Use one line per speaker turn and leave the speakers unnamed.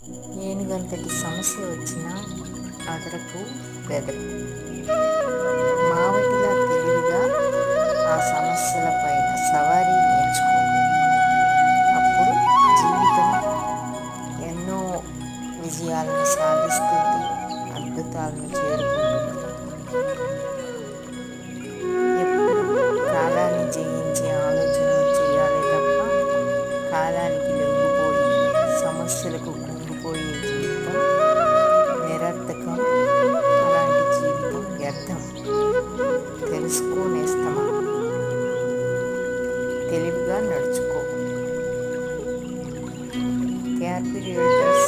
ఏనుగంతటి సమస్య వచ్చినా అదరకు బెదరకు మావటిలా తెలివిగా ఆ సమస్యలపైన సవారీ నేర్చుకో. అప్పుడు జీవితం ఎన్నో విజయాలను సాధిస్తుంది, అద్భుతాలను చేరుకుంటుంది. ఎప్పుడు కాలాన్ని జయించే ఆలోచనలు చేయాలి తప్ప కాలానికి లొంగిపోయి సమస్యలకు కుంగిపోయే జీవితం నిరర్థకం. అలాంటి జీవితం వ్యర్థం. తెలుసుకోనేస్తమా, తెలివిగా నడుచుకో. KRP realtors